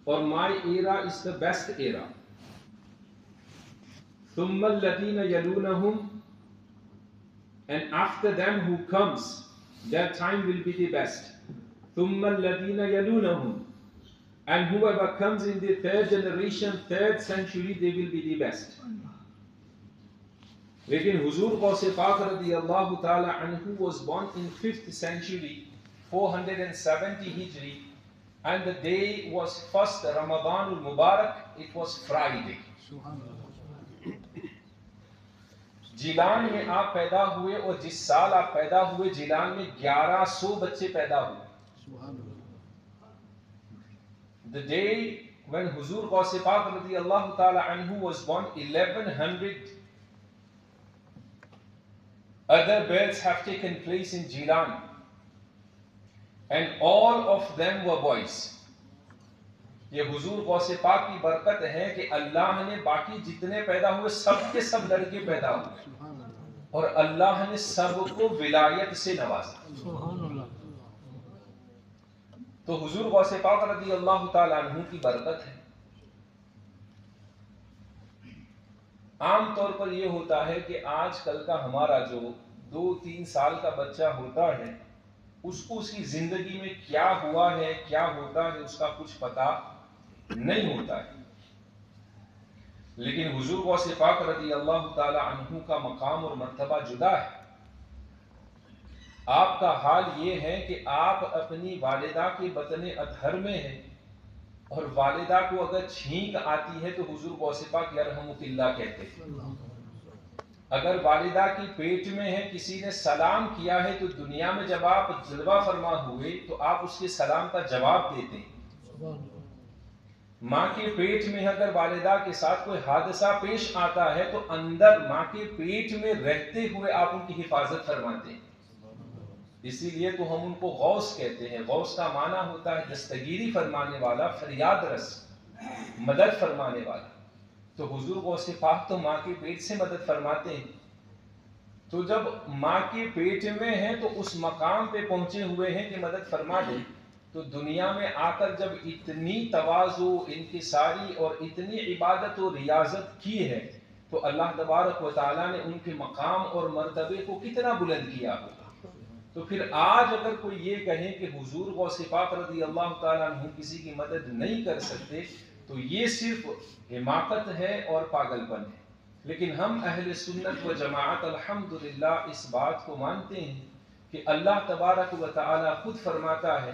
اور my era is the best era. ثم الذين يلونهم, and after them who comes, their time will be the best. ثم الذين يلونهم, and whoever comes in the third generation, third century, they will be the best. Lekin Huzur Ghaus Pak radiyallahu ta'ala anhu was born in 5th century, 470 Hijri, and the day was first Ramadanul Mubarak, it was Friday. جیلان میں آپ پیدا ہوئے اور جس سال آپ پیدا ہوئے جیلان میں 1100 بچے پیدا ہوئے. The day when Huzur Ghaus Pak radiyallahu ta'ala anhu was born, 1100 other births have taken place in Jilan, and all of them were boys. یہ حضور غوث پاک کی برکت ہے کہ اللہ نے باقی جتنے پیدا ہوئے سب کے سب لڑکے پیدا ہوئے اور اللہ نے سب کو ولایت سے نوازا. تو حضور غوث پاک رضی اللہ تعالیٰ عنہ کی برکت ہے. عام طور پر یہ ہوتا ہے کہ آج کل کا ہمارا جو 2-3 سال کا بچہ ہوتا ہے اس کو اس کی زندگی میں کیا ہوا ہے کیا ہوتا ہے اس کا کچھ پتہ نہیں ہوتا ہے. لیکن حضور غوث پاک رضی اللہ تعالی عنہ کا مقام اور مرتبہ جدا ہے. آپ کا حال یہ ہے کہ آپ اپنی والدہ کے بطن اطہر میں ہیں اور والدہ کو اگر چھینک آتی ہے تو حضور غوث پاک یرحمک اللہ کہتے ہیں. اگر والدہ کی پیٹ میں ہے کسی نے سلام کیا ہے تو دنیا میں جب آپ جلوہ فرما ہوئے تو آپ اس کے سلام کا جواب دیتے ہیں. ماں کے پیٹ میں اگر والدہ کے ساتھ کوئی حادثہ پیش آتا ہے تو اندر ماں کے پیٹ میں رہتے ہوئے آپ ان کی حفاظت فرماتے ہیں. اسی لیے تو ہم ان کو غوث کہتے ہیں. غوث کا معنی ہوتا ہے دستگیری فرمانے والا, فریاد رس, مدد فرمانے والا. تو حضور غوث پاک تو ماں کے پیٹ سے مدد فرماتے ہیں. تو جب ماں کے پیٹ میں ہیں تو اس مقام پہ پہنچے ہوئے ہیں کہ مدد فرما دیں, تو دنیا میں آ کر جب اتنی تواضع, انکساری اور اتنی عبادت و ریاضت کی ہے تو اللہ تبارک و تعالیٰ نے ان کے مقام اور مرتبے کو کتنا بلند کیا ہوگا. تو پھر آج اگر کوئی یہ کہے کہ حضور غوث پاک رضی اللہ تعالیٰ عنہ کسی کی مدد نہیں کر سکتے تو یہ صرف حماقت ہے اور پاگل پن ہے. لیکن ہم اہل سنت و جماعت الحمدللہ اس بات کو مانتے ہیں کہ اللہ تبارک و تعالیٰ خود فرماتا ہے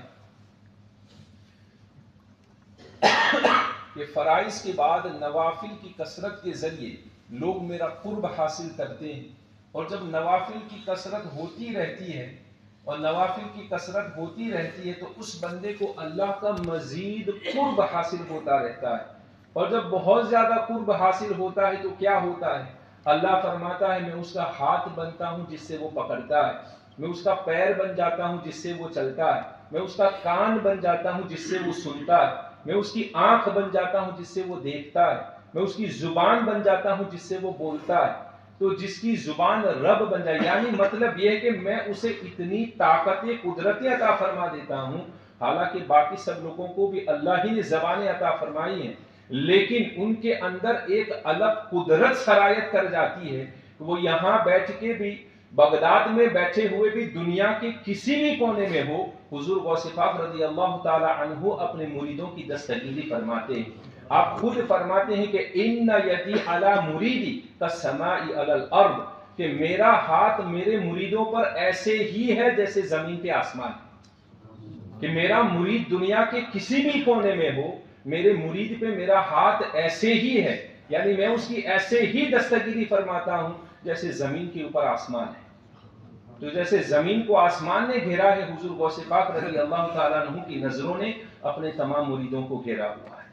کہ فرائض کے بعد نوافل کی کثرت کے ذریعے لوگ میرا قرب حاصل کرتے ہیں, اور جب نوافل کی کثرت ہوتی رہتی ہے اور نوافل کی کثرت ہوتی رہتی ہے تو اس بندے کو اللہ کا مزید قرب حاصل ہوتا رہتا ہے. اور جب بہت زیادہ قرب حاصل ہوتا ہے تو کیا ہوتا ہے, اللہ فرماتا ہے میں اس کا ہاتھ بنتا ہوں جس سے وہ پکڑتا ہے, میں اس کا پیر بن جاتا ہوں جس سے وہ چلتا ہے, میں اس کا کان بن جاتا ہوں جس سے وہ سنتا ہے, میں اس کی آنکھ بن جاتا ہوں جس سے وہ دیکھتا ہے, میں اس کی زبان بن جاتا ہوں جس سے وہ بولتا ہے. تو جس کی زبان رب بن جائے, یعنی مطلب یہ ہے کہ میں اسے اتنی طاقتیں قدرتیں عطا فرما دیتا ہوں. حالانکہ باقی سب لوگوں کو بھی اللہ ہی نے زبانیں عطا فرمائی ہیں, لیکن ان کے اندر ایک الگ قدرت سرایت کر جاتی ہے کہ وہ یہاں بیٹھ کے بھی, بغداد میں بیٹھے ہوئے بھی, دنیا کے کسی بھی کونے میں ہو, حضور غوث پاک رضی اللہ تعالی عنہ اپنے مریدوں کی دستگیری فرماتے ہیں. آپ خود فرماتے ہیں کہ ان یدی علی مریدی کالسماء علی الارض, کہ میرا ہاتھ میرے مریدوں پر ایسے ہی ہے جیسے زمین پہ آسمان. کہ میرا مرید دنیا کے کسی بھی کونے میں ہو, میرے مرید پہ میرا ہاتھ ایسے ہی ہے, یعنی میں اس کی ایسے ہی دستگیری فرماتا ہوں جیسے زمین کے اوپر آسمان ہے. تو جیسے زمین کو آسمان نے گھیرا ہے, حضور غوث پاک رضی اللہ تعالیٰ عنہ کی نظروں نے اپنے تمام مریدوں کو گھیرا ہوا ہے.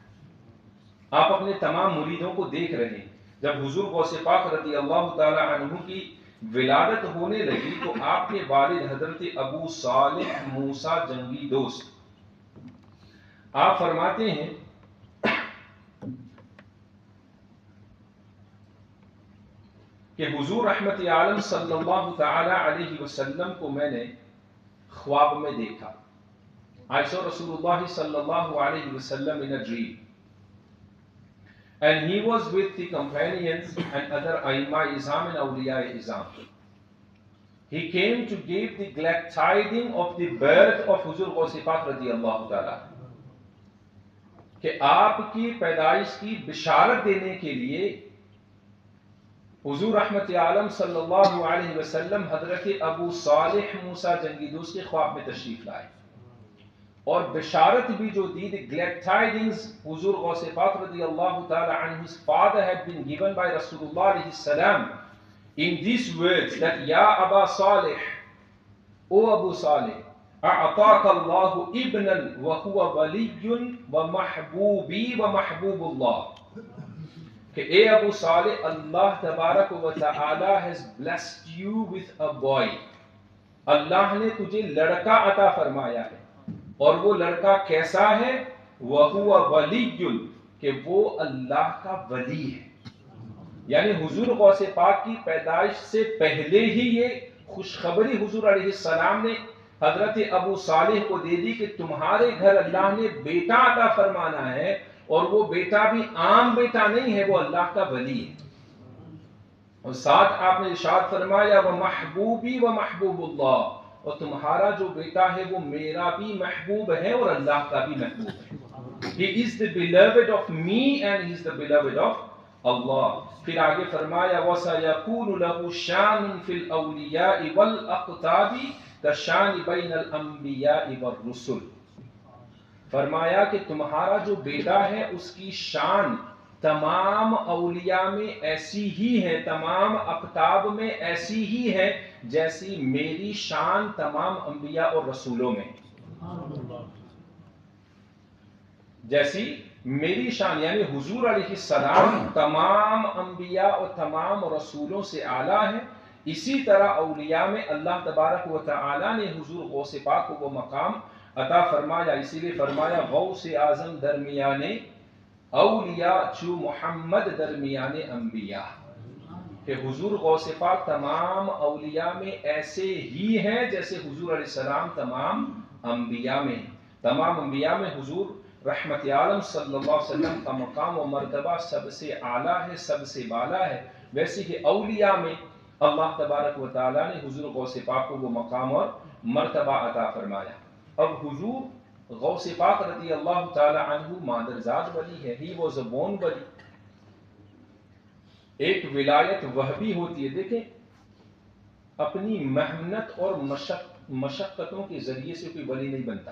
آپ اپنے تمام مریدوں کو دیکھ رہے ہیں. جب حضور غوث پاک رضی اللہ تعالیٰ عنہ کی ولادت ہونے لگی تو آپ کے والد حضرت ابو صالح موسیٰ جنگی دوست, آپ فرماتے ہیں کہ حضور رحمت عالم صلی اللہ تعالی علیہ وسلم کو میں نے خواب میں دیکھا. I saw Rasulullah sallallahu alayhi wasallam in a dream. And he was with the companions and other Aimma Izam and Awliya Izam. He came to give the glad tidings of the birth of Huzur Ghaus Pak radiyallahu ta'ala, کہ آپ کی پیدائش کی بشارت دینے کے لیے حضور رحمت عالم صلی اللہ علیہ وسلم حضرت ابو صالح موسیٰ جنگی دوست کے خواب میں تشریف لائے، اور بشارت بھی جو دی, the glad tidings حضور غوث پاک رضی اللہ تعالی عنہ, his father had been given by Rasulullah alayhi salam in these words that Ya Aba Salih, O Abu Salih, أعطاك الله ابنا وهو ولي ومحبوبي ومحبوب الله, کہ اے ابو صالح, اللہ تبارک و تعالی has blessed you with a boy. اللہ نے تجھے لڑکا عطا فرمایا ہے, اور وہ لڑکا کیسا ہے؟ وَهُوَ وَلِيٌّ, کہ وہ اللہ کا ولی ہے. یعنی حضور غوث پاک کی پیدائش سے پہلے ہی یہ خوشخبری حضور علیہ السلام نے حضرت ابو صالح کو دے دی کہ تمہارے گھر اللہ نے بیٹا عطا فرمانا ہے, اور وہ بیٹا بھی عام بیٹا نہیں ہے, وہ اللہ کا ولی ہے. اور ساتھ آپ نے ارشاد فرمایا وَمَحْبُوبِي وَمَحْبُوبُ اللَّهِ, اور تمہارا جو بیٹا ہے وہ میرا بھی محبوب ہے اور اللہ کا بھی محبوب ہے. He is the beloved of me and he is the beloved of Allah. پھر آگے فرمایا وَسَيَكُونُ لَهُ شَانٌ فِي الْأَوْلِيَاءِ وَالْأَقْطَابِ كَشَانِ بَيْنَ الْأَنْبِيَاءِ وَالرُّسُلِ. فرمایا کہ تمہارا جو بیٹا ہے اس کی شان تمام اولیاء میں ایسی ہی ہے, تمام اقطاب میں ایسی ہی ہے جیسی میری شان تمام انبیاء اور رسولوں میں, جیسی میری شان یعنی حضور علیہ السلام تمام انبیاء اور تمام رسولوں سے اعلیٰ ہے. اسی طرح اولیاء میں اللہ تبارک و تعالی نے حضور غوث پاک کو وہ مقام عطا فرمایا. اسی لیے فرمایا غوث اعظم درمیانے اولیاء چو محمد درمیانے انبیاء, کہ حضور غوث پاک تمام اولیاء میں ایسے ہی ہیں جیسے حضور علیہ السلام تمام انبیاء میں ہیں. تمام انبیاء میں حضور رحمت عالم صلی اللہ علیہ وسلم کا مقام و مرتبہ سب سے اعلیٰ ہے, سب سے بالا ہے. ویسے کہ اولیاء میں اللہ تبارک و تعالیٰ نے حضور غوث پاک کو وہ مقام اور مرتبہ عطا فرمایا. اب حضور غوث پاک رضی اللہ تعالی عنہ مادرزاد ولی ہے. ہی واز اے بورن ولی. ایک ولایت وہبی ہوتی ہے. دیکھیں اپنی محنت اور مشقتوں کے ذریعے سے کوئی ولی نہیں بنتا.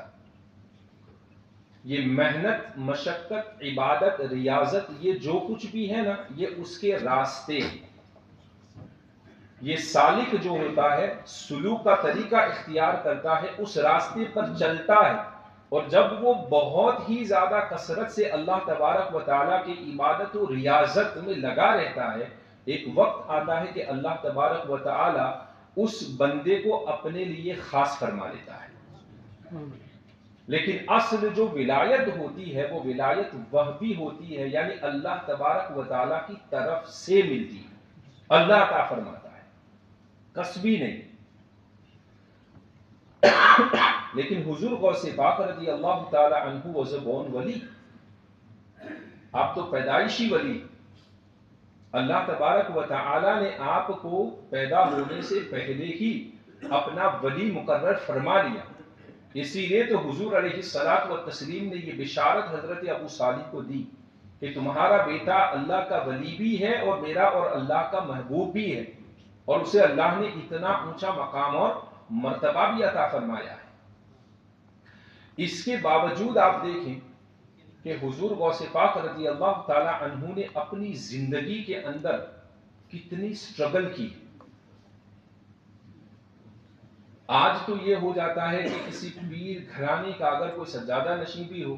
یہ محنت, مشقت, عبادت, ریاضت, یہ جو کچھ بھی ہے نا, یہ اس کے راستے. یہ سالک جو ہوتا ہے سلوک کا طریقہ اختیار کرتا ہے, اس راستے پر چلتا ہے, اور جب وہ بہت ہی زیادہ کثرت سے اللہ تبارک و تعالیٰ کی عبادت و ریاضت میں لگا رہتا ہے, ایک وقت آتا ہے کہ اللہ تبارک و تعالیٰ اس بندے کو اپنے لیے خاص فرما لیتا ہے. لیکن اصل جو ولایت ہوتی ہے وہ ولایت وہبی ہوتی ہے, یعنی اللہ تبارک و تعالیٰ کی طرف سے ملتی ہے, اللہ عطا فرماتا ہے, کسبی نہیں. لیکن حضور غوث پاک رضی اللہ تعالی عنہ واز اے بورن ولی. آپ تو پیدائشی ولی. اللہ تبارک و تعالی نے آپ کو پیدا ہونے سے پہلے ہی اپنا ولی مقرر فرما لیا. اسی لیے تو حضور علیہ الصلوۃ والتسلیم نے یہ بشارت حضرت ابو صالح کو دی کہ تمہارا بیٹا اللہ کا ولی بھی ہے اور میرا اور اللہ کا محبوب بھی ہے, اور اسے اللہ نے اتنا اونچا مقام اور مرتبہ بھی عطا فرمایا ہے. اس کے باوجود آپ دیکھیں کہ حضور غوث پاک رضی اللہ تعالی عنہ نے اپنی زندگی کے اندر کتنی سٹرگل کی. آج تو یہ ہو جاتا ہے کہ کسی پیر گھرانے کا اگر کوئی سجادہ نشین بھی ہو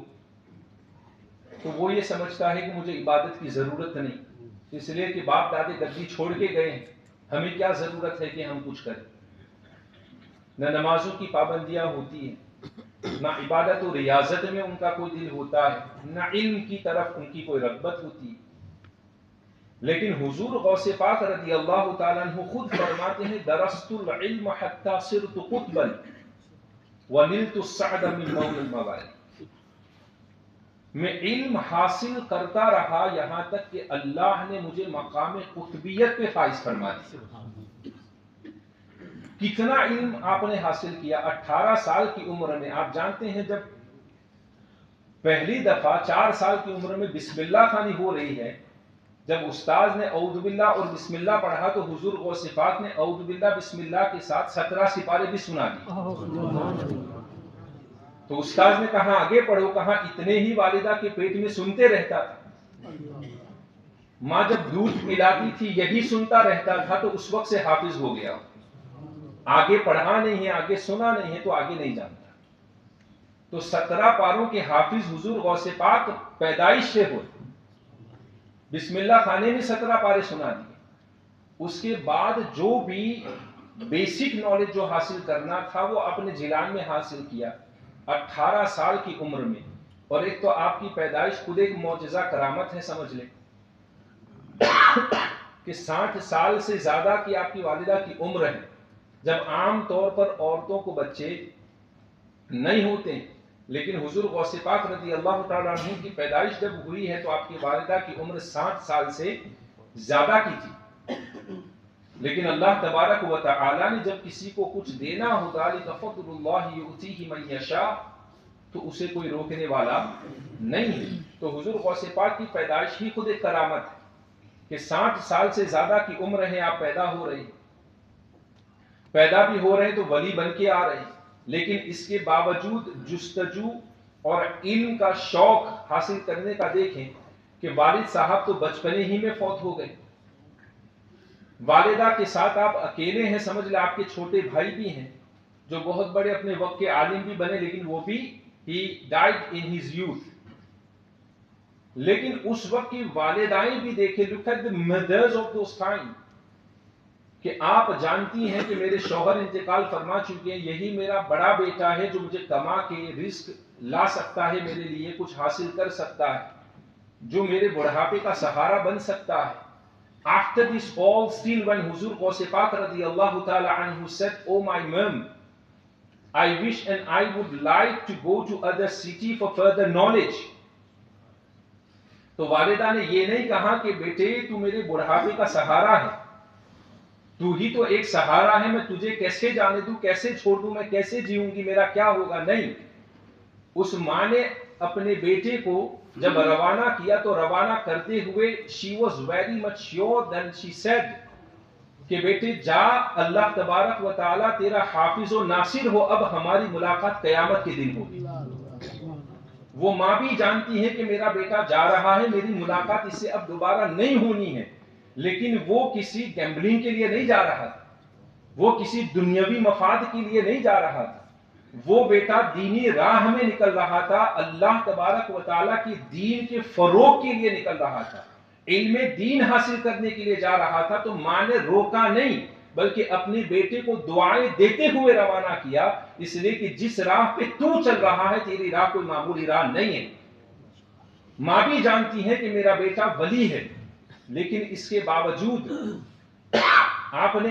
تو وہ یہ سمجھتا ہے کہ مجھے عبادت کی ضرورت نہیں, اس لیے کہ باپ دادے گدی چھوڑ کے گئے ہیں, ہمیں کیا ضرورت ہے کہ ہم کچھ کریں. نہ نمازوں کی پابندیاں ہوتی ہیں, نہ عبادت و ریاضت میں ان کا کوئی دل ہوتا ہے, نہ علم کی طرف ان کی کوئی رغبت ہوتی ہے. لیکن حضور غوث پاک رضی اللہ تعالیٰ عنہ خود فرماتے ہیں درست العلم حتی صرت قطبا, وَنِلْتُ السَّعْدَ مِنْ مَوْلِ الْمَوَالِ، میں علم حاصل کرتا رہا یہاں تک کہ اللہ نے مجھے مقام قطبیت پہ فائز فرما دیا۔ کتنا علم آپ نے حاصل کیا؟ 18 سال کی عمر میں، آپ جانتے ہیں جب پہلی دفعہ 4 سال کی عمر میں بسم اللہ خوانی ہو رہی ہے، جب استاذ نے اعوذ باللہ اور بسم اللہ پڑھا تو حضور غوث پاک نے اعوذ باللہ بسم اللہ کے ساتھ 17 سپارے بھی سنا دی۔ تو استاذ نے کہا آگے پڑھو، کہا اتنے ہی والدہ کے پیٹ میں سنتے رہتا تھا، ماں جب دودھ پلاتی تھی یہی سنتا رہتا تھا، تو اس وقت سے حافظ ہو گیا۔ آگے پڑھا نہیں ہے، آگے سنا نہیں ہے، تو آگے نہیں جانتا۔ تو 17 پاروں کے حافظ حضور غوث پاک پیدائش سے ہوئے، بسم اللہ خانے میں 17 پارے سنا دیے۔ اس کے بعد جو بھی بیسک نالج جو حاصل کرنا تھا وہ اپنے جیلان میں حاصل کیا 18 سال کی عمر میں۔ اور ایک تو آپ کی پیدائش خود ایک معجزہ کرامت ہے، سمجھ لیں کہ 60 سال سے زیادہ کی آپ کی والدہ کی عمر ہے، جب عام طور پر عورتوں کو بچے نہیں ہوتے ہیں، لیکن حضور غوث پاک رضی اللہ تعالیٰ عنہ کی پیدائش جب ہوئی ہے تو آپ کی والدہ کی عمر 60 سال سے زیادہ کی تھی۔ لیکن اللہ تبارک و تعالیٰ نے جب کسی کو کچھ دینا ہو ذالک فضل اللہ یؤتیہ من یشاء، تو اسے کوئی روکنے والا نہیں ہے۔ تو حضور غوث پاک کی پیدائش ہی خود ایک کرامت ہے کہ 60 سال سے زیادہ کی عمر ہے، آپ پیدا ہو رہے ہیں، پیدا بھی ہو رہے ہیں تو ولی بن کے آ رہے ہیں، لیکن اس کے باوجود جستجو اور علم کا شوق حاصل کرنے کا دیکھیں کہ والد صاحب تو بچپنے ہی میں فوت ہو گئے، والدہ کے ساتھ آپ اکیلے ہیں، سمجھ لیں آپ کے چھوٹے بھائی بھی ہیں جو بہت بڑے اپنے وقت کے عالم بھی بنے، لیکن وہ بھی he died in his youth۔ لیکن اس وقت کی والدائیں بھی دیکھیں، look at the mothers of those time، کہ آپ جانتی ہیں کہ میرے شوہر انتقال فرما چکے ہیں، یہی میرا بڑا بیٹا ہے جو مجھے کما کے رزق لا سکتا ہے، میرے لیے کچھ حاصل کر سکتا ہے، جو میرے بڑھاپے کا سہارا بن سکتا ہے۔ After this all, still when Huzur Ghaus Pak radiyallahu ta'ala anhu said, "Oh my mom, I wish and I would like to go to other city for further knowledge." تو والدہ نے یہ نہیں کہا کہ بیٹے تو میرے بڑھاپے کا سہارا ہے، تو ہی تو ایک سہارا ہے، میں تجھے کیسے جانے دوں، کیسے چھوڑ دوں، میں کیسے جیوں گی، میرا کیا ہوگا؟ نہیں، اس ماں نے اپنے بیٹے کو جب روانہ کیا تو روانہ کرتے ہوئے she was very much sure then she said کہ بیٹے جا، اللہ تبارک و تعالیٰ تیرا حافظ و ناصر ہو، اب ہماری ملاقات قیامت کے دن ہوگی۔ وہ ماں بھی جانتی ہے کہ میرا بیٹا جا رہا ہے، میری ملاقات اس سے اب دوبارہ نہیں ہونی ہے، لیکن وہ کسی گیمبلنگ کے لیے نہیں جا رہا تھا، وہ کسی دنیاوی مفاد کے لیے نہیں جا رہا تھا، وہ بیٹا دینی راہ میں نکل رہا تھا، اللہ تبارک و تعالیٰ کی دین کے فروغ کے لیے نکل رہا تھا، علم دین حاصل کرنے کے لیے جا رہا تھا۔ تو ماں نے روکا نہیں بلکہ اپنے بیٹے کو دعائیں دیتے ہوئے روانہ کیا، اس لیے کہ جس راہ پہ تو چل رہا ہے تیری راہ کوئی معمولی راہ نہیں ہے۔ ماں بھی جانتی ہے کہ میرا بیٹا ولی ہے، لیکن اس کے باوجود آپ نے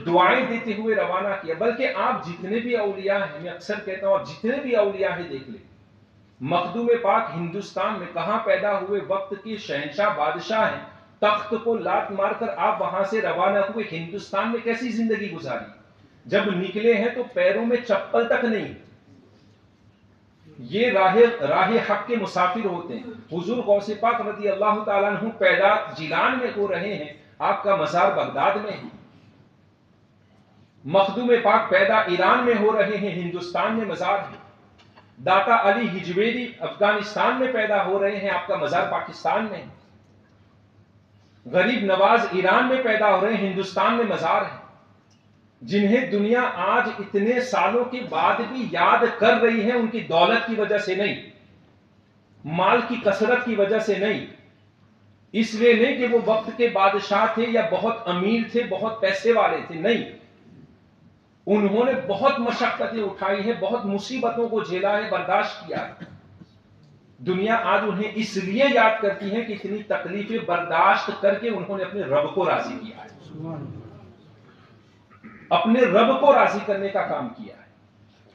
دعائیں دیتے ہوئے روانہ کیا۔ بلکہ آپ جتنے بھی اولیاء ہیں، میں اکثر کہتا ہوں آپ جتنے بھی اولیاء ہیں دیکھ لیں، مخدوم پاک ہندوستان میں کہاں پیدا ہوئے، وقت کے شہنشاہ بادشاہ ہیں، تخت کو لات مار کر آپ وہاں سے روانہ ہوئے، ہندوستان میں کیسی زندگی گزاری؟ جب نکلے ہیں تو پیروں میں چپل تک نہیں، یہ راہ حق کے مسافر ہوتے ہیں۔ حضور غوث پاک رضی اللہ تعالیٰ عنہ پیدا جیلان میں ہو رہے ہیں، آپ کا مزار بغداد میں ہے۔ مخدوم پاک پیدا ایران میں ہو رہے ہیں، ہندوستان میں مزار ہے۔ داتا علی ہجویری افغانستان میں پیدا ہو رہے ہیں، آپ کا مزار پاکستان میں ہے۔ غریب نواز ایران میں پیدا ہو رہے ہیں، ہندوستان میں مزار ہے۔ جنہیں دنیا آج اتنے سالوں کے بعد بھی یاد کر رہی ہے، ان کی دولت کی وجہ سے نہیں، مال کی کثرت کی وجہ سے نہیں، اس لیے نہیں کہ وہ وقت کے بادشاہ تھے یا بہت امیر تھے، بہت پیسے والے تھے، نہیں، انہوں نے بہت مشقتیں اٹھائی ہیں، بہت مصیبتوں کو جھیلا ہے، برداشت کیا ہے۔ دنیا آج انہیں اس لیے یاد کرتی ہے کہ اتنی تکلیفیں برداشت کر کے انہوں نے اپنے رب کو راضی کیا ہے، اپنے رب کو راضی کرنے کا کام کیا ہے۔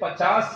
50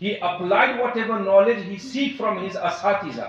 He applied whatever knowledge he seek from his asatiza।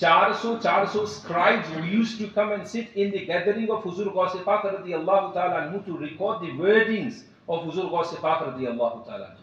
400 scribes who used to come and sit in the gathering of Huzur Ghaus Pak radiyallahu ta'ala anhu to record the wordings of Huzur Ghaus Pak radiyallahu ta'ala anhu।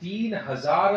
3000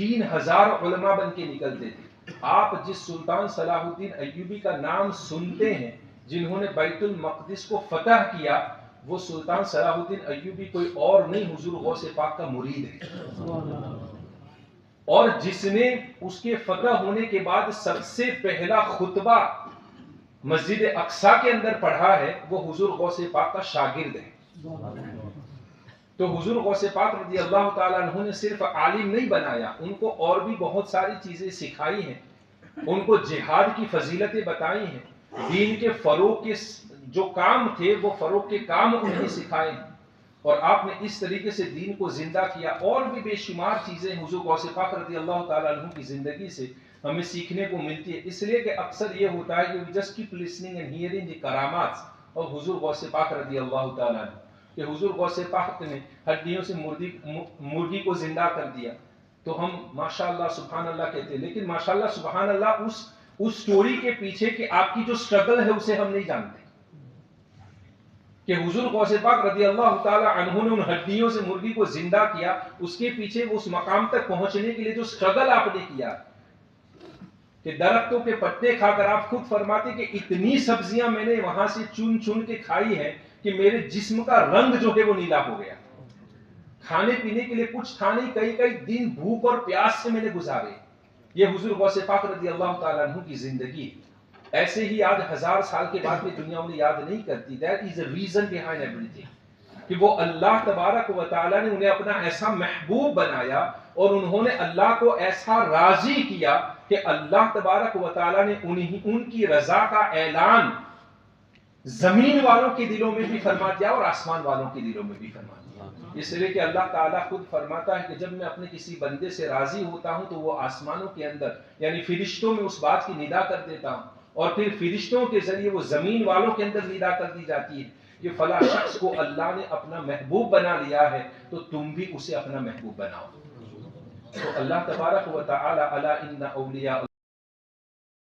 3000 علماء بن کے نکلتے تھے. آپ جس سلطان صلاح الدین ایوبی کا نام سنتے ہیں جنہوں نے بیت المقدس کو فتح کیا، وہ سلطان صلاح الدین ایوبی کوئی اور نہیں، حضور غوث پاک کا مرید ہے. اور جس نے اس کے فتح ہونے کے بعد سب سے پہلا خطبہ مسجد اقصی کے اندر پڑھا ہے، وہ حضور غوث پاک کا شاگرد ہے. تو حضور غوث پاک رضی اللہ تعالیٰ عنہ نے صرف عالم نہیں بنایا، ان کو اور بھی بہت ساری چیزیں سکھائی ہیں، ان کو جہاد کی فضیلتیں بتائی ہیں، دین کے فروغ کے جو کام تھے وہ فروغ کے کام انہیں سکھائے ہیں، اور آپ نے اس طریقے سے دین کو زندہ کیا. اور بھی بے شمار چیزیں حضور غوث پاک رضی اللہ تعالیٰ عنہ کی زندگی سے ہمیں سیکھنے کو ملتی ہے. اس لیے کہ اکثر یہ ہوتا ہے کہ we just keep listening and hearing the کرامات اور حضور غوث پاک رضی اللہ تعالیٰ عنہ، کہ حضور غوث پاک نے ہڈیوں سے مرغی کو زندہ کر دیا، تو ہم ماشاءاللہ سبحان اللہ کہتے ہیں، لیکن ماشاءاللہ سبحان اللہ اس سٹوری کے پیچھے کہ آپ کی جو سٹرگل ہے اسے ہم نہیں جانتے، کہ حضور غوث پاک رضی اللہ تعالی عنہ نے ان ہڈیوں سے مرغی کو زندہ کیا، اس کے پیچھے اس مقام تک پہنچنے کے لیے جو سٹرگل آپ نے کیا، کہ درختوں کے پتے کھا کر آپ خود فرماتے کہ اتنی سبزیاں میں نے وہاں سے چن چن کے کھائی ہیں کہ میرے جسم کا رنگ جو ہے وہ نیلا ہو گیا. کھانے پینے کے لیے کچھ تھا نہیں، کئی کئی دن بھوک اور پیاس سے میں نے گزارے. یہ حضور غوث پاک رضی اللہ تعالیٰ عنہ کی زندگی. ایسے ہی آج 1000 سال کے بعد بھی دنیا انہیں یاد نہیں کرتی. There is a reason behind everything. کہ وہ اللہ تبارک و تعالیٰ نے انہیں اپنا ایسا محبوب بنایا اور انہوں نے اللہ کو ایسا راضی کیا کہ اللہ تبارک و تعالیٰ نے ان کی رضا کا اعلان زمین والوں کے دلوں میں بھی فرما دیا اور آسمان والوں کے دلوں میں بھی فرما دیا. اس لیے کہ اللہ تعالیٰ خود فرماتا ہے کہ جب میں اپنے کسی بندے سے راضی ہوتا ہوں تو وہ آسمانوں کے اندر یعنی فرشتوں میں اس بات کی ندا کر دیتا ہوں، اور پھر فرشتوں کے ذریعے وہ زمین والوں کے اندر ندا کر دی جاتی ہے کہ فلاں شخص کو اللہ نے اپنا محبوب بنا لیا ہے تو تم بھی اسے اپنا محبوب بناؤ. تو اللہ تبارک و تعالی الا ان اولیاء